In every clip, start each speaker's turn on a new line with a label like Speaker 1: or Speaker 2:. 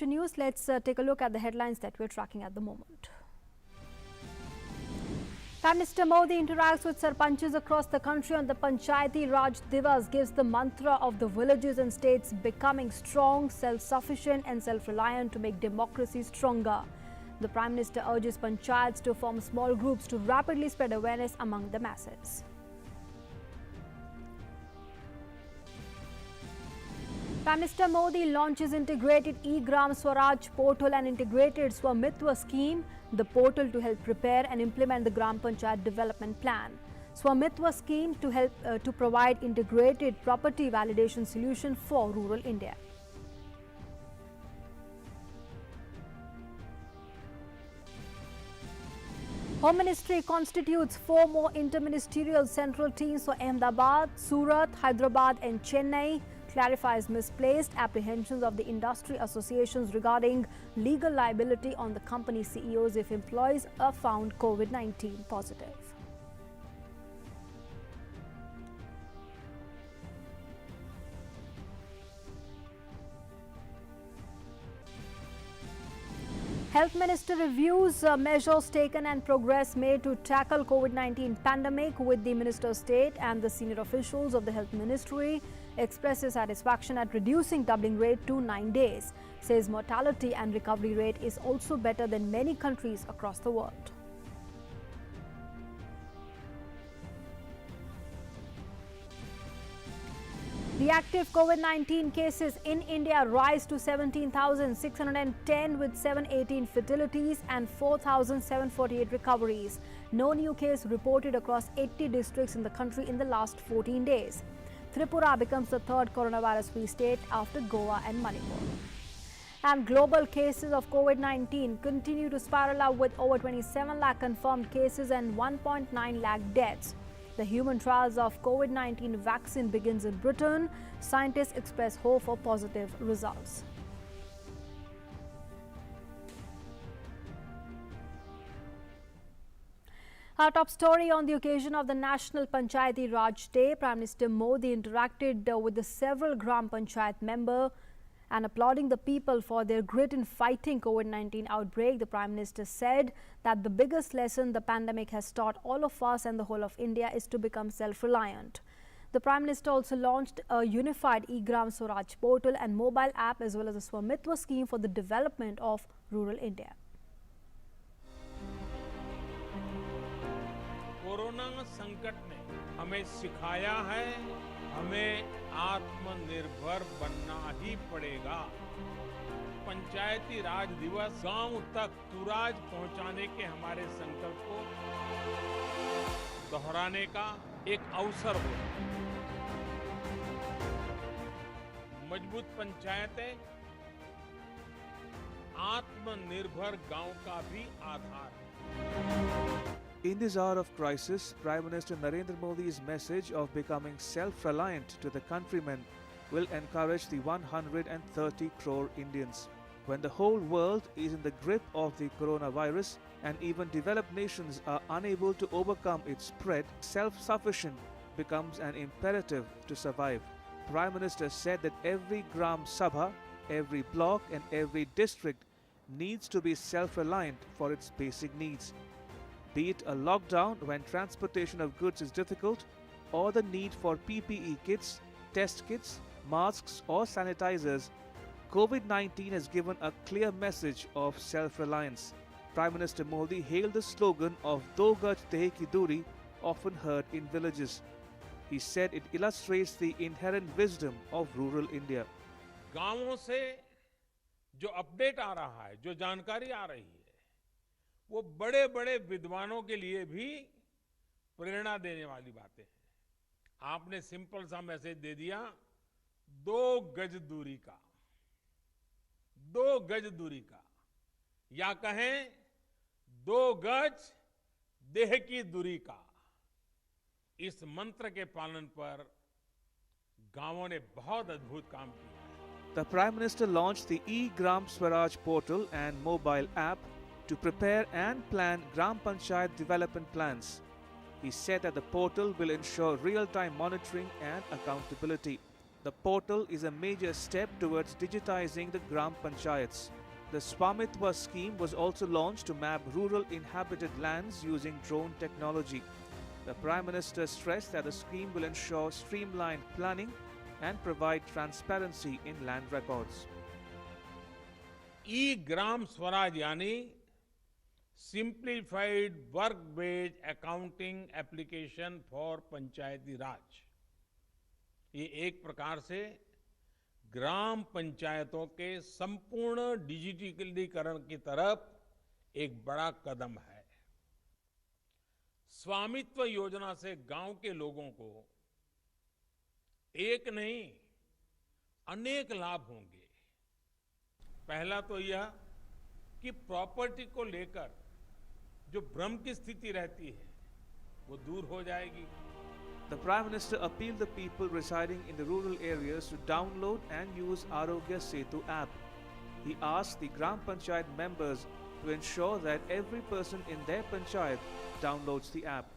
Speaker 1: News. Let's take a look at the headlines that we're tracking at the moment. Prime Minister Modi interacts with sarpanchs across the country on the Panchayati Raj Divas, gives the mantra of the villages and states becoming strong, self-sufficient and self-reliant to make democracy stronger. The Prime Minister urges panchayats to form small groups to rapidly spread awareness among the masses. Prime Minister Modi launches integrated e-Gram Swaraj portal and integrated Swamitwa scheme, the portal to help prepare and implement the Gram Panchayat development plan. Swamitwa scheme to help to provide integrated property validation solution for rural India. Home Ministry constitutes 4 more interministerial central teams for Ahmedabad, Surat, Hyderabad and Chennai. Clarifies misplaced apprehensions of the industry associations regarding legal liability on the company CEOs if employees are found COVID-19 positive. Health Minister reviews measures taken and progress made to tackle COVID-19 pandemic with the Minister of State and the senior officials of the Health Ministry. Expresses satisfaction at reducing doubling rate to 9 days. Says mortality and recovery rate is also better than many countries across the world. The active COVID-19 cases in India rise to 17,610 with 718 fatalities and 4,748 recoveries. No new case reported across 80 districts in the country in the last 14 days. Tripura becomes the third coronavirus-free state after Goa and Manipur. And global cases of COVID-19 continue to spiral up with over 27 lakh confirmed cases and 1.9 lakh deaths. The human trials of COVID-19 vaccine begins in Britain. Scientists express hope for positive results. Our top story on the occasion of the National Panchayati Raj Day, Prime Minister Modi interacted with the several Gram Panchayat members and applauding the people for their grit in fighting COVID-19 outbreak. The Prime Minister said that the biggest lesson the pandemic has taught all of us and the whole of India is to become self-reliant. The Prime Minister also launched a unified e-Gram Swaraj portal and mobile app as well as a Swamitwa scheme for the development of rural India.
Speaker 2: Corona संकट ने हमें सिखाया है हमें आत्मनिर्भर बनना ही पड़ेगा। पंचायती राज दिवस गांव तक सुराज पहुंचाने के हमारे संकल्प को दोहराने का एक अवसर हो। मजबूत पंचायतें आत्मनिर्भर गांव का भी आधार है।
Speaker 3: In this hour of crisis, Prime Minister Narendra Modi's message of becoming self-reliant to the countrymen will encourage the 130 crore Indians. When the whole world is in the grip of the coronavirus and even developed nations are unable to overcome its spread, self-sufficient becomes an imperative to survive. Prime Minister said that every Gram Sabha, every block and every district needs to be self-reliant for its basic needs. Be it a lockdown when transportation of goods is difficult, or the need for PPE kits, test kits, masks or sanitizers, COVID-19 has given a clear message of self-reliance. Prime Minister Modi hailed the slogan of Do Gaj Teh Ki Duri, often heard in villages. He said it illustrates the inherent wisdom of rural India.
Speaker 2: गांवों से जो update आ रहा है, जो जानकारी आ रही है, वो बड़े बड़े विद्वानों के लिए भी प्रेरणा देने वाली बातें हैं। आपने सिंपल सा मैसेज दे दिया, 2 गज दूरी का, 2 गज दूरी का, या कहें 2 गज देह की दूरी का। इस मंत्र के पालन पर गांवों ने बहुत अद्भुत काम किया है।
Speaker 3: The Prime Minister launched the e-Gram Swaraj portal and mobile app to prepare and plan Gram Panchayat development plans. He said that the portal will ensure real-time monitoring and accountability. The portal is a major step towards digitizing the Gram Panchayats. The Swamitva scheme was also launched to map rural inhabited lands using drone technology. The Prime Minister stressed that the scheme will ensure streamlined planning and provide transparency in land records.
Speaker 2: EGram Swaraj यानी simplified work based accounting application for Panchayati Raj, ये एक प्रकार से ग्राम पंचायतों के संपूर्ण डिजिटलीकरण की तरफ एक बड़ा कदम है। स्वामित्व योजना से गांव के लोगों को एक नहीं अनेक लाभ होंगे। पहला तो यह कि प्रॉपर्टी को लेकर जो भ्रम की स्थिति रहती है वो दूर हो जाएगी।
Speaker 3: The Prime Minister appealed the people residing in the rural areas to download and use Arogya Setu app. He asked the Gram Panchayat members to ensure that every person in their panchayat downloads the app.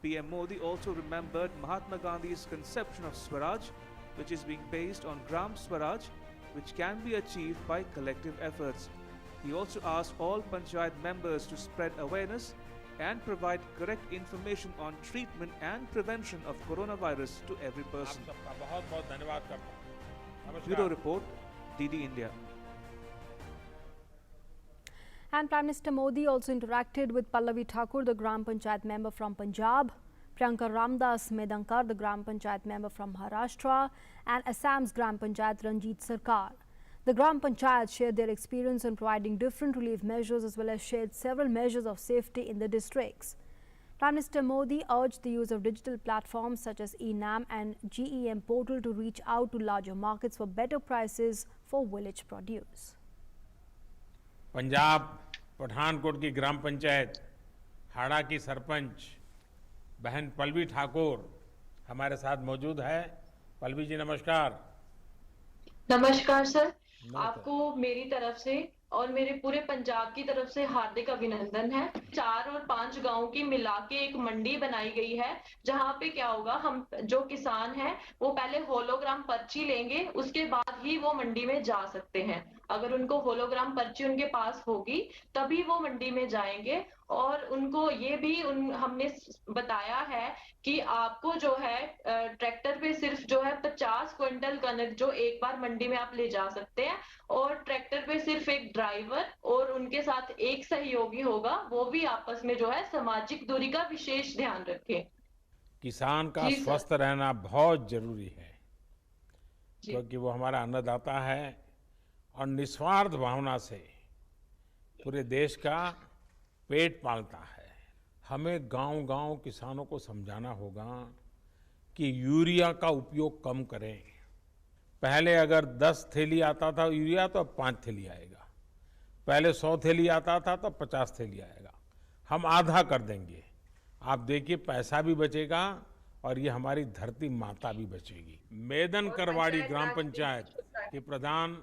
Speaker 3: PM Modi also remembered Mahatma Gandhi's conception of Swaraj, which is being based on Gram Swaraj, which can be achieved by collective efforts. He also asked all panchayat members to spread awareness and provide correct information on treatment and prevention of coronavirus to every person.
Speaker 2: आप सबका बहुत-बहुत धन्यवाद करता हूं। नमस्कार।
Speaker 3: Bureau Report, DD India.
Speaker 1: And Prime Minister Modi also interacted with Pallavi Thakur, the Gram Panchayat member from Punjab, Priyanka Ramdas Medankar, the Gram Panchayat member from Maharashtra, and Assam's Gram Panchayat Ranjit Sarkar. The Gram Panchayats shared their experience in providing different relief measures as well as shared several measures of safety in the districts. Prime Minister Modi urged the use of digital platforms such as eNAM and GEM portal to reach out to larger markets for better prices for village produce.
Speaker 2: Punjab Pathankot की ग्राम पंचायत हाड़ा की सरपंच बहन पल्लवी ठाकुर हमारे साथ मौजूद है। पल्लवी जी नमस्कार।
Speaker 4: नमस्कार sir, आपको मेरी तरफ से और मेरे पूरे पंजाब की तरफ से हार्दिक अभिनंदन है। 4 और 5 गांव की मिला के एक मंडी बनाई गई है, जहां पे क्या होगा, हम जो किसान हैं वो पहले होलोग्राम पर्ची लेंगे, उसके बाद ही वो मंडी में जा सकते हैं। अगर उनको होलोग्राम पर्ची उनके पास होगी तभी वो मंडी में जाएंगे। और उनको ये भी हमने बताया है कि आपको जो है ट्रैक्टर पे सिर्फ जो है 50 क्विंटल कनक जो एक बार मंडी में आप ले जा सकते हैं, और ट्रैक्टर पे सिर्फ एक ड्राइवर और उनके साथ एक सहयोगी होगा, वो भी आपस में जो है सामाजिक दूरी का विशेष ध्यान रखें।
Speaker 2: किसान का स्वस्थ रहना बहुत जरूरी है, क्योंकि वो हमारा अन्नदाता है और निस्वार्थ भावना से पूरे देश का पेट पालता है। हमें गांव-गांव किसानों को समझाना होगा कि यूरिया का उपयोग कम करें। पहले अगर 10 थैली आता था यूरिया तो अब 5 थैली आएगा। पहले 100 थैली आता था तो 50 थैली आएगा। हम आधा कर देंगे। आप देखिए पैसा भी बचेगा और ये हमारी धरती माता भी बचेगी। मेदन करवाड़ी ग्राम पंचायत के प्रधान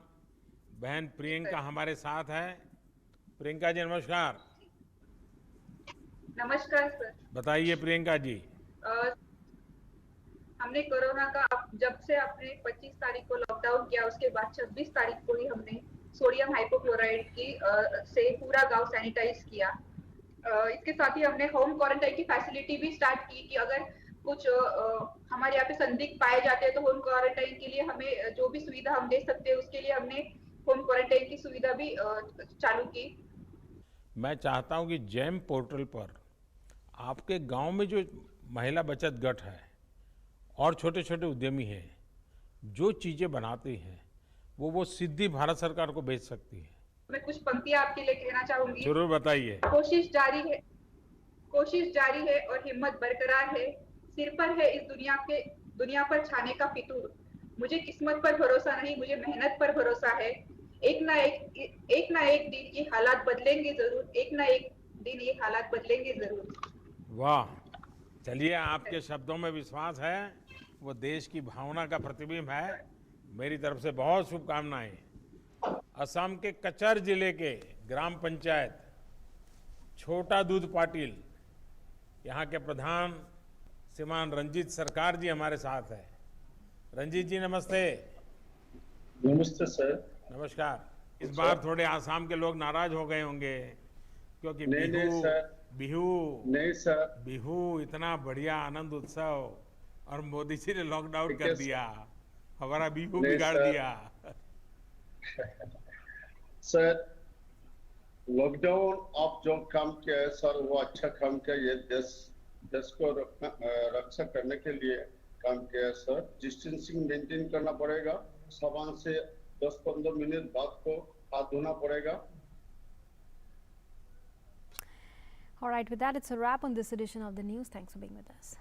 Speaker 2: बहन प्रियंका हमारे साथ है। प्रियंका जी नमस्कार।
Speaker 5: नमस्कार सर।
Speaker 2: बताइए प्रियंका जी।
Speaker 5: हमने कोरोना का जब से आपने 25 तारीख को लॉकडाउन किया, उसके बाद 26 तारीख को ही हमने सोडियम हाइपोक्लोराइड की से पूरा गांव सैनिटाइज किया। इसके साथ ही हमने होम क्वारंटाइन की फैसिलिटी भी स्टार्ट की कि अगर कुछ हमारे यहाँ पे संदिग्ध पाए जाते हैं तो होम क्वारंटाइन के लिए हमें जो भी सुविधा हम दे सकते हैं उसके लिए हमने होम क्वारंटाइन की सुविधा भी चालू की।
Speaker 2: मैं चाहता हूं कि जेम पोर्टल पर आपके गांव में जो महिला बचत गट है और छोटे छोटे उद्यमी हैं, जो चीजें बनाते हैं वो सीधी भारत सरकार को भेज सकती है।
Speaker 5: मैं कुछ पंक्तियां आपके लिए कहना चाहूंगी।
Speaker 2: जरूर बताइए।
Speaker 5: कोशिश जारी है और हिम्मत बरकरार है। सिर पर है इस दुनिया पर छाने का फितूर। मुझे किस्मत पर भरोसा नहीं, मुझे मेहनत पर भरोसा है। एक ना एक दिन ये हालात बदलेंगे जरूर। एक ना एक दिन ये हालात बदलेंगे जरूर।
Speaker 2: वाह, चलिए आपके शब्दों में विश्वास है, वो देश की भावना का प्रतिबिंब है। मेरी तरफ से बहुत शुभकामनाएं। असम के कचर जिले के ग्राम पंचायत छोटा दूध पाटिल, यहाँ के प्रधान श्रीमान रंजीत सरकार जी हमारे साथ है। रंजीत जी नमस्ते।
Speaker 6: नमस्ते सर।
Speaker 2: नमस्कार। इस बार थोड़े आसाम के लोग नाराज हो गए होंगे क्योंकि
Speaker 6: नहीं
Speaker 2: बिहू
Speaker 6: सर,
Speaker 2: बिहू
Speaker 6: नहीं सर,
Speaker 2: बिहू इतना बढ़िया आनंद उत्सव और मोदी जी ने लॉकडाउन कर दिया, हमारा बिहू
Speaker 6: नहीं
Speaker 2: बिगाड़
Speaker 6: सर।
Speaker 2: दिया।
Speaker 6: सर लॉकडाउन आप जो काम किया है सर वो अच्छा काम किया। ये देश को रक्षा करने के लिए काम किया है सर। डिस्टेंसिंग मेंटेन करना पड़ेगा, साबुन से 10-15 मिनट बाद को हाथ धोना पड़ेगा।
Speaker 1: All right, with that, it's a wrap on this edition of the news. Thanks for being with us.